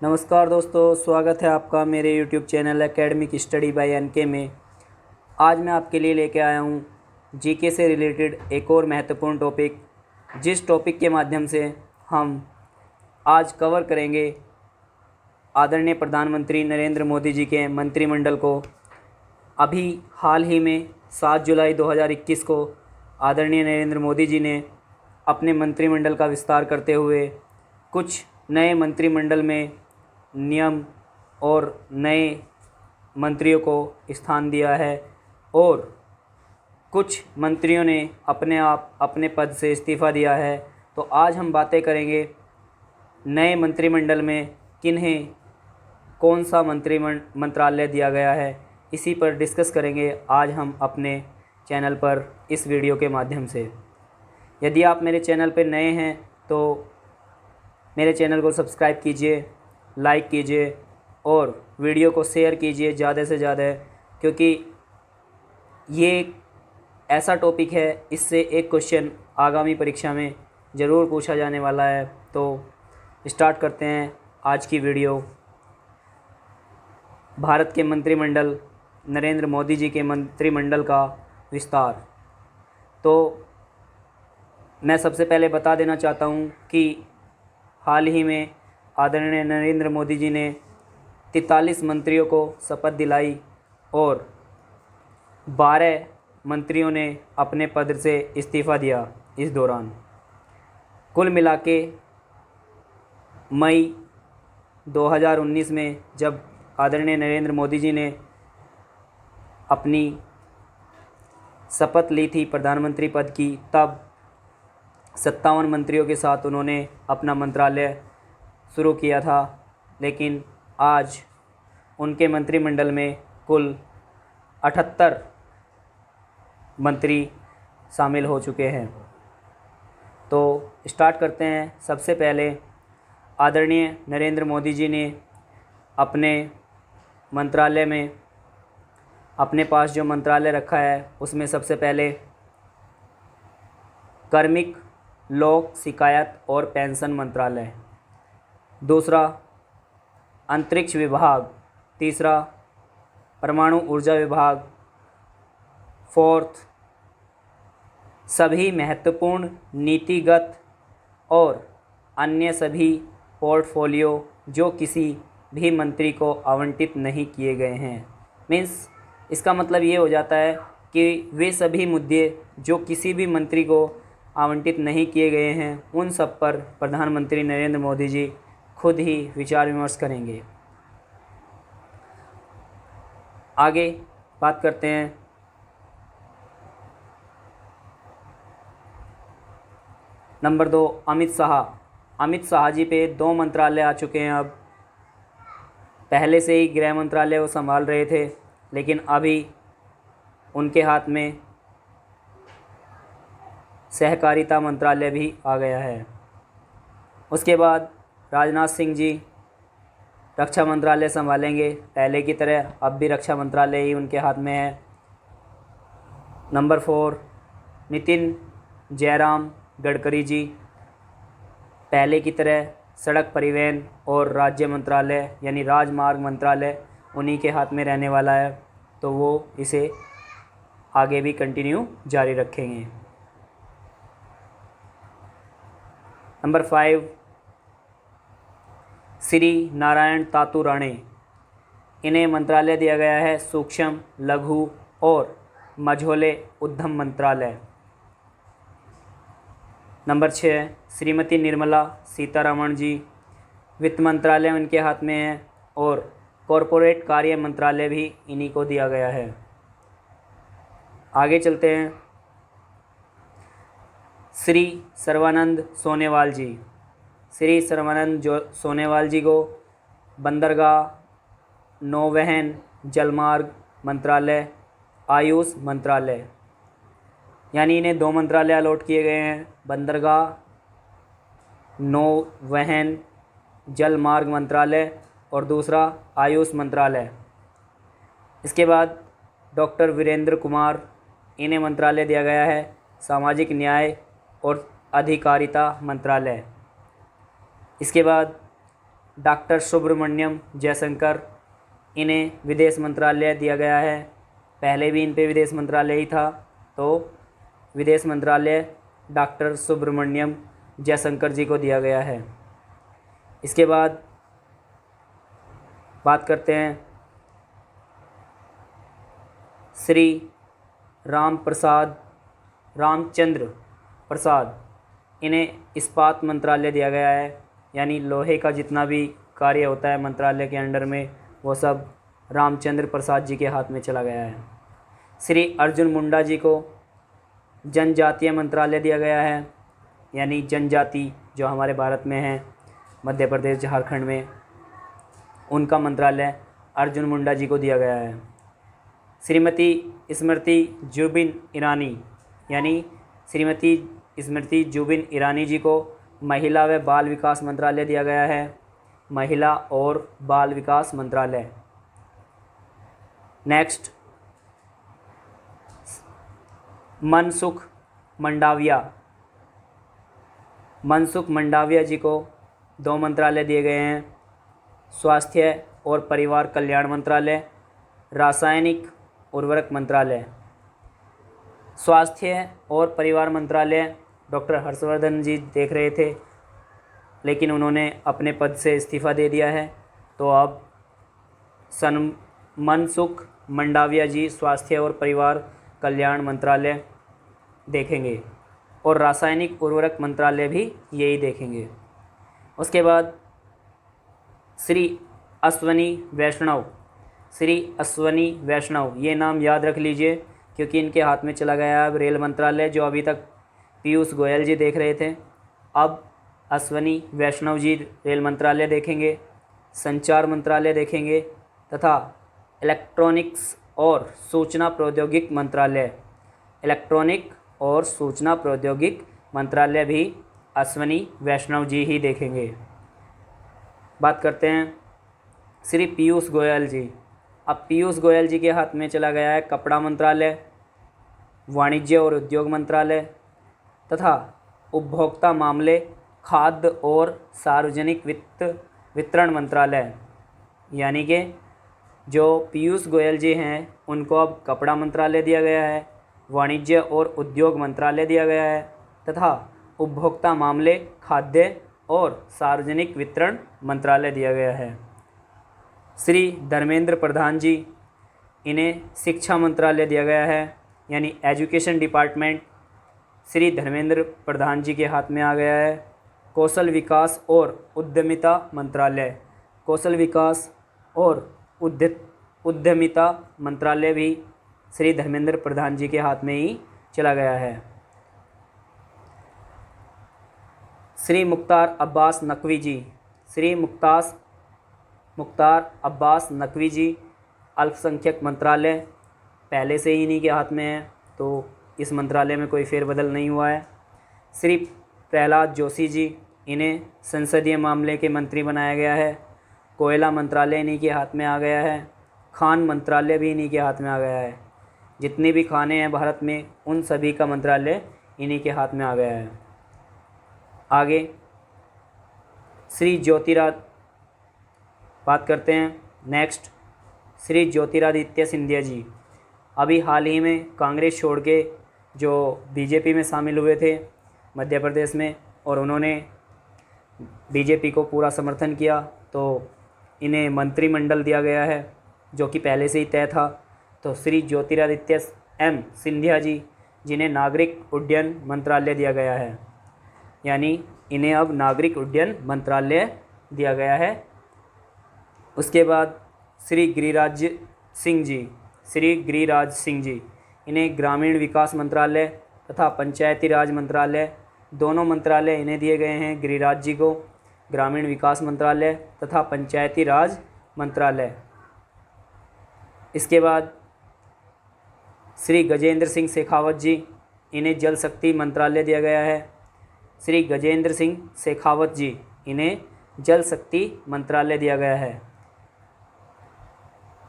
नमस्कार दोस्तों, स्वागत है आपका मेरे YouTube channel academic study by NK में। आज मैं आपके लिए लेके आया हूँ जीके से रिलेटेड एक और महत्वपूर्ण टॉपिक, जिस टॉपिक के माध्यम से हम आज कवर करेंगे आदरणीय प्रधानमंत्री नरेंद्र मोदी जी के मंत्रिमंडल को। अभी हाल ही में 7 जुलाई 2021 को आदरणीय नरेंद्र मोदी जी ने अपने मंत्रिमंडल का विस्तार करते हुए कुछ नए मंत्रिमंडल में नियम और नए मंत्रियों को स्थान दिया है और कुछ मंत्रियों ने अपने आप अपने पद से इस्तीफ़ा दिया है। तो आज हम बातें करेंगे नए मंत्रिमंडल में किन्हें कौन सा मंत्रालय दिया गया है, इसी पर डिस्कस करेंगे आज हम अपने चैनल पर इस वीडियो के माध्यम से। यदि आप मेरे चैनल पर नए हैं तो मेरे चैनल को सब्सक्राइब कीजिए, लाइक कीजिए और वीडियो को शेयर कीजिए ज़्यादा से ज़्यादा, क्योंकि ये एक ऐसा टॉपिक है, इससे एक क्वेश्चन आगामी परीक्षा में ज़रूर पूछा जाने वाला है। तो स्टार्ट करते हैं आज की वीडियो। भारत के मंत्रिमंडल, नरेंद्र मोदी जी के मंत्रिमंडल का विस्तार। तो मैं सबसे पहले बता देना चाहता हूँ कि हाल ही में आदरणीय नरेंद्र मोदी जी ने 43 मंत्रियों को शपथ दिलाई और 12 मंत्रियों ने अपने पद से इस्तीफ़ा दिया। इस दौरान कुल मिला के मई 2019 में जब आदरणीय नरेंद्र मोदी जी ने अपनी शपथ ली थी प्रधानमंत्री पद की, तब 57 मंत्रियों के साथ उन्होंने अपना मंत्रालय शुरू किया था। लेकिन आज उनके मंत्रिमंडल में कुल 78 मंत्री शामिल हो चुके हैं। तो स्टार्ट करते हैं। सबसे पहले आदरणीय नरेंद्र मोदी जी ने अपने मंत्रालय में अपने पास जो मंत्रालय रखा है उसमें सबसे पहले कार्मिक, लोक शिकायत और पेंशन मंत्रालय, दूसरा अंतरिक्ष विभाग, तीसरा परमाणु ऊर्जा विभाग, फोर्थ सभी महत्वपूर्ण नीतिगत और अन्य सभी पोर्टफोलियो जो किसी भी मंत्री को आवंटित नहीं किए गए हैं। मीन्स इसका मतलब ये हो जाता है कि वे सभी मुद्दे जो किसी भी मंत्री को आवंटित नहीं किए गए हैं, उन सब पर प्रधानमंत्री नरेंद्र मोदी जी खुद ही विचार विमर्श करेंगे। आगे बात करते हैं नंबर 2, अमित शाह। अमित शाह जी पे 2 मंत्रालय आ चुके हैं। अब पहले से ही गृह मंत्रालय वो संभाल रहे थे, लेकिन अभी उनके हाथ में सहकारिता मंत्रालय भी आ गया है। उसके बाद राजनाथ सिंह जी रक्षा मंत्रालय संभालेंगे। पहले की तरह अब भी रक्षा मंत्रालय ही उनके हाथ में है। नंबर 4, नितिन जयराम गडकरी जी, पहले की तरह सड़क परिवहन और राज्य मंत्रालय यानी राजमार्ग मंत्रालय उन्हीं के हाथ में रहने वाला है, तो वो इसे आगे भी कंटिन्यू जारी रखेंगे। नंबर 5, श्री नारायण तातू राणे, इन्हें मंत्रालय दिया गया है सूक्ष्म, लघु और मझोले उद्यम मंत्रालय। नंबर 6, श्रीमती निर्मला सीतारमण जी, वित्त मंत्रालय उनके हाथ में है और कॉरपोरेट कार्य मंत्रालय भी इन्हीं को दिया गया है। आगे चलते हैं। श्री सर्बानंद सोनोवाल जी, श्री सर्बानंद सोनोवाल जी को बंदरगाह, नौवहन, जलमार्ग मंत्रालय, आयुष मंत्रालय, यानी इन्हें 2 मंत्रालय अलॉट किए गए हैं, बंदरगाह, नौवहन, जलमार्ग मंत्रालय और दूसरा आयुष मंत्रालय। इसके बाद डॉक्टर वीरेंद्र कुमार, इन्हें मंत्रालय दिया गया है सामाजिक न्याय और अधिकारिता मंत्रालय। इसके बाद डॉक्टर सुब्रमण्यम जयशंकर, इन्हें विदेश मंत्रालय दिया गया है। पहले भी इन पे विदेश मंत्रालय ही था, तो विदेश मंत्रालय डॉक्टर सुब्रमण्यम जयशंकर जी को दिया गया है। इसके बाद बात करते हैं श्री रामचंद्र प्रसाद, इन्हें इस्पात मंत्रालय दिया गया है, यानी लोहे का जितना भी कार्य होता है मंत्रालय के अंडर में वो सब रामचंद्र प्रसाद जी के हाथ में चला गया है। श्री अर्जुन मुंडा जी को जनजातीय मंत्रालय दिया गया है, यानी जनजाति जो हमारे भारत में है, मध्य प्रदेश झारखंड में, उनका मंत्रालय अर्जुन मुंडा जी को दिया गया है। श्रीमती स्मृति जुबिन ईरानी, यानी श्रीमती स्मृति जुबिन ईरानी जी को महिला व बाल विकास मंत्रालय दिया गया है, महिला और बाल विकास मंत्रालय। नेक्स्ट, मनसुख मंडाविया जी को 2 मंत्रालय दिए गए हैं, स्वास्थ्य और परिवार कल्याण मंत्रालय, रासायनिक उर्वरक मंत्रालय। स्वास्थ्य और परिवार मंत्रालय डॉक्टर हर्षवर्धन जी देख रहे थे, लेकिन उन्होंने अपने पद से इस्तीफ़ा दे दिया है, तो अब मनसुख मंडाविया जी स्वास्थ्य और परिवार कल्याण मंत्रालय देखेंगे और रासायनिक उर्वरक मंत्रालय भी यही देखेंगे। उसके बाद श्री अश्वनी वैष्णव, ये नाम याद रख लीजिए क्योंकि इनके हाथ में चला गया अब रेल मंत्रालय, जो अभी तक पीयूष गोयल जी देख रहे थे, अब अश्वनी वैष्णव जी रेल मंत्रालय देखेंगे, संचार मंत्रालय देखेंगे तथा इलेक्ट्रॉनिक और सूचना प्रौद्योगिक मंत्रालय भी अश्वनी वैष्णव जी ही देखेंगे। बात करते हैं श्री पीयूष गोयल जी। अब पीयूष गोयल जी के हाथ में चला गया है कपड़ा मंत्रालय, वाणिज्य और उद्योग मंत्रालय तथा उपभोक्ता मामले, खाद्य और सार्वजनिक वितरण मंत्रालय। यानी कि जो पीयूष गोयल जी हैं उनको अब कपड़ा मंत्रालय दिया गया है, वाणिज्य और उद्योग मंत्रालय दिया गया है तथा उपभोक्ता मामले, खाद्य और सार्वजनिक वितरण मंत्रालय दिया गया है। श्री धर्मेंद्र प्रधान जी, इन्हें शिक्षा मंत्रालय दिया गया है, यानी एजुकेशन डिपार्टमेंट श्री धर्मेंद्र प्रधान जी के हाथ में आ गया है। कौशल विकास और उद्यमिता मंत्रालय भी श्री धर्मेंद्र प्रधान जी के हाथ में ही चला गया है। श्री मुख्तार अब्बास नकवी जी अल्पसंख्यक मंत्रालय पहले से ही इन्हीं के हाथ में है, तो इस मंत्रालय में कोई फेरबदल नहीं हुआ है। श्री प्रहलाद जोशी जी, इन्हें संसदीय मामले के मंत्री बनाया गया है। कोयला मंत्रालय इन्हीं के हाथ में आ गया है। खान मंत्रालय भी इन्हीं के हाथ में आ गया है। जितने भी खाने हैं भारत में उन सभी का मंत्रालय इन्हीं के हाथ में आ गया है। आगे श्री ज्योतिरादित्य बात करते हैं। नेक्स्ट, श्री ज्योतिरादित्य सिंधिया जी अभी हाल ही में कांग्रेस छोड़ के जो बीजेपी में शामिल हुए थे मध्य प्रदेश में, और उन्होंने बीजेपी को पूरा समर्थन किया, तो इन्हें मंत्रिमंडल दिया गया है जो कि पहले से ही तय था। तो श्री ज्योतिरादित्य सिंधिया जी, जिन्हें नागरिक उड्डयन मंत्रालय दिया गया है, यानी इन्हें अब नागरिक उड्डयन मंत्रालय दिया गया है। उसके बाद श्री गिरिराज सिंह जी, इन्हें ग्रामीण विकास मंत्रालय तथा पंचायती राज मंत्रालय, दोनों मंत्रालय इन्हें दिए गए हैं। गिरिराज जी को ग्रामीण विकास मंत्रालय तथा पंचायती राज मंत्रालय। इसके बाद श्री गजेंद्र सिंह शेखावत जी, इन्हें जल शक्ति मंत्रालय दिया गया है। श्री गजेंद्र सिंह शेखावत जी, इन्हें जल शक्ति मंत्रालय दिया गया है।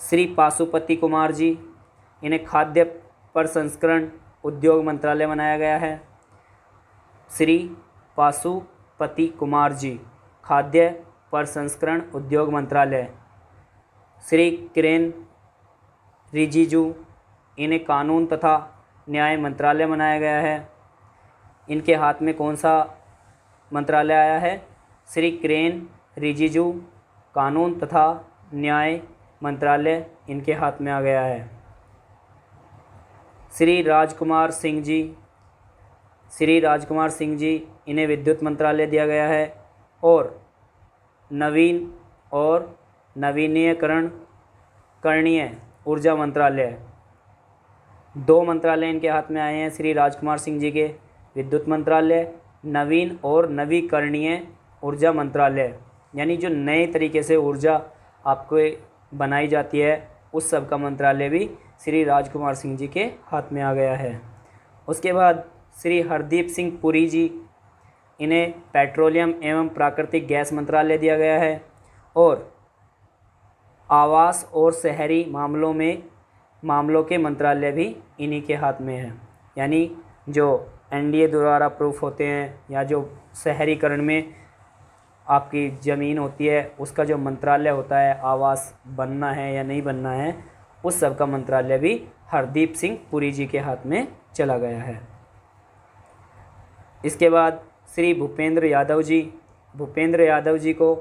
श्री पाशुपति कुमार जी, इन्हें खाद्य प्रसंस्करण उद्योग मंत्रालय बनाया गया है। श्री पाशुपति कुमार जी, खाद्य प्रसंस्करण उद्योग मंत्रालय। श्री किरेन रिजिजू, इन्हें कानून तथा न्याय मंत्रालय बनाया गया है। इनके हाथ में कौन सा मंत्रालय आया है? श्री किरेन रिजिजू, कानून तथा न्याय मंत्रालय इनके हाथ में आ गया है। श्री राजकुमार सिंह जी, श्री राजकुमार सिंह जी, इन्हें विद्युत मंत्रालय दिया गया है। और नवीन और नवीनीकरण करणीय ऊर्जा मंत्रालय, 2 मंत्रालय इनके हाथ में आए हैं श्री राजकुमार सिंह जी के। विद्युत मंत्रालय, नवीन और नवीकरणीय ऊर्जा मंत्रालय, यानी जो नए तरीके से ऊर्जा आपको बनाई जाती है उस सब का मंत्रालय भी श्री राजकुमार सिंह जी के हाथ में आ गया है। उसके बाद श्री हरदीप सिंह पुरी जी, इन्हें पेट्रोलियम एवं प्राकृतिक गैस मंत्रालय दिया गया है। और आवास और शहरी मामलों के मंत्रालय भी इन्हीं के हाथ में है। यानी जो एनडीए द्वारा अप्रूव होते हैं या जो शहरीकरण में आपकी ज़मीन होती है उसका जो मंत्रालय होता है, आवास बनना है या नहीं बनना है, उस सब का मंत्रालय भी हरदीप सिंह पुरी जी के हाथ में चला गया है। इसके बाद श्री भूपेंद्र यादव जी, भूपेंद्र यादव जी को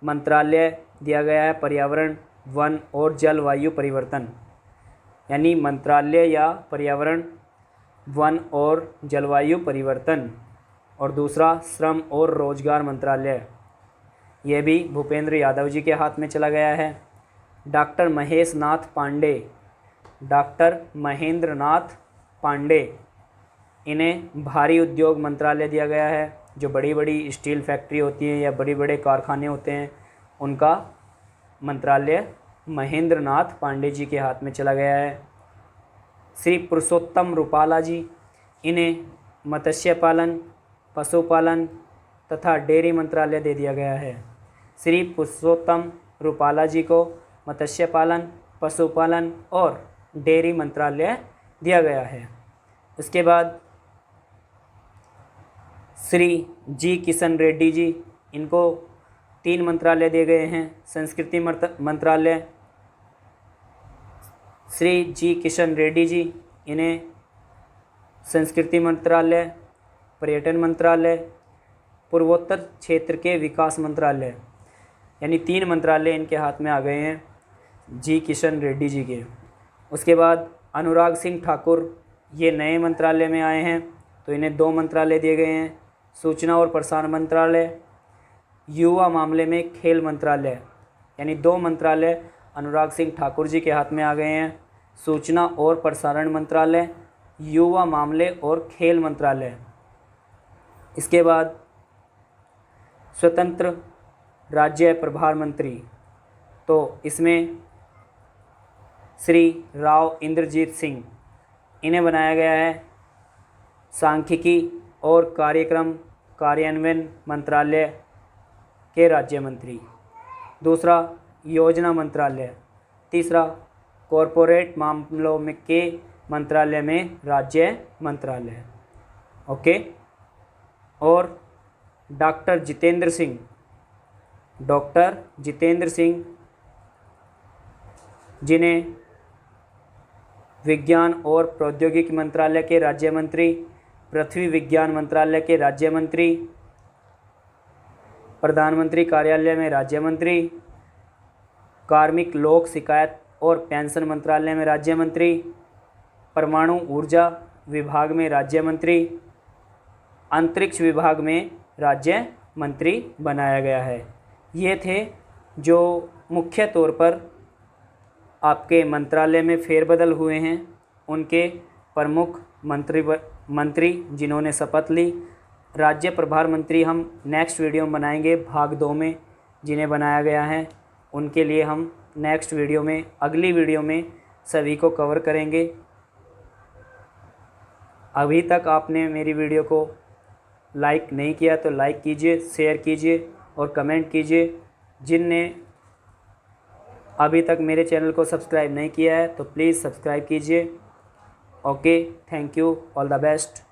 मंत्रालय दिया गया है पर्यावरण, वन और जलवायु परिवर्तन। यानी मंत्रालय या पर्यावरण, वन और जलवायु परिवर्तन। और दूसरा श्रम और रोजगार मंत्रालय, यह भी भूपेंद्र यादव जी के हाथ में चला गया है। डॉक्टर महेश नाथ पांडे, डॉक्टर महेंद्र नाथ पांडे, इन्हें भारी उद्योग मंत्रालय दिया गया है। जो बड़ी बड़ी स्टील फैक्ट्री होती हैं या बड़े बड़े कारखाने होते हैं उनका मंत्रालय महेंद्र नाथ पांडे जी के हाथ में चला गया है। श्री पुरुषोत्तम रूपाला जी, इन्हें मत्स्य पालन, पशुपालन तथा डेयरी मंत्रालय दे दिया गया है। श्री पुरुषोत्तम रूपाला जी को मत्स्य पालन, पशुपालन और डेयरी मंत्रालय दिया गया है। इसके बाद श्री जी किशन रेड्डी जी, इनको 3 मंत्रालय दिए गए हैं। संस्कृति मंत्रालय, श्री जी किशन रेड्डी जी, इन्हें संस्कृति मंत्रालय, पर्यटन मंत्रालय, पूर्वोत्तर क्षेत्र के विकास मंत्रालय, यानी 3 मंत्रालय इनके हाथ में आ गए हैं जी किशन रेड्डी जी के। उसके बाद अनुराग सिंह ठाकुर, ये नए मंत्रालय में आए हैं तो इन्हें 2 मंत्रालय दिए गए हैं। सूचना और प्रसारण मंत्रालय, युवा मामले में खेल मंत्रालय, यानी 2 मंत्रालय अनुराग सिंह ठाकुर जी के हाथ में आ गए हैं। सूचना और प्रसारण मंत्रालय, युवा मामले और खेल मंत्रालय। इसके बाद स्वतंत्र राज्य प्रभार मंत्री, तो इसमें श्री राव इंद्रजीत सिंह, इन्हें बनाया गया है सांख्यिकी और कार्यक्रम कार्यान्वयन मंत्रालय के राज्य मंत्री। दूसरा योजना मंत्रालय। तीसरा कॉरपोरेट मामलों में के मंत्रालय में राज्य मंत्रालय। ओके। और डॉक्टर जितेंद्र सिंह, जिन्हें विज्ञान और प्रौद्योगिकी मंत्रालय के राज्य मंत्री, पृथ्वी विज्ञान मंत्रालय के राज्य मंत्री, प्रधानमंत्री कार्यालय में राज्य मंत्री, कार्मिक लोक शिकायत और पेंशन मंत्रालय में राज्य मंत्री, परमाणु ऊर्जा विभाग में राज्य मंत्री, अंतरिक्ष विभाग में राज्य मंत्री बनाया गया है। ये थे जो मुख्य तौर पर आपके मंत्रालय में फेरबदल हुए हैं, उनके प्रमुख मंत्री जिन्होंने शपथ ली। राज्य प्रभार मंत्री हम नेक्स्ट वीडियो में बनाएंगे भाग 2 में, जिन्हें बनाया गया है उनके लिए हम नेक्स्ट वीडियो में, अगली वीडियो में सभी को कवर करेंगे। अभी तक आपने मेरी वीडियो को लाइक नहीं किया तो लाइक कीजिए, शेयर कीजिए और कमेंट कीजिए। जिनने अभी तक मेरे चैनल को सब्सक्राइब नहीं किया है तो प्लीज़ सब्सक्राइब कीजिए। Okay, thank you, all the best.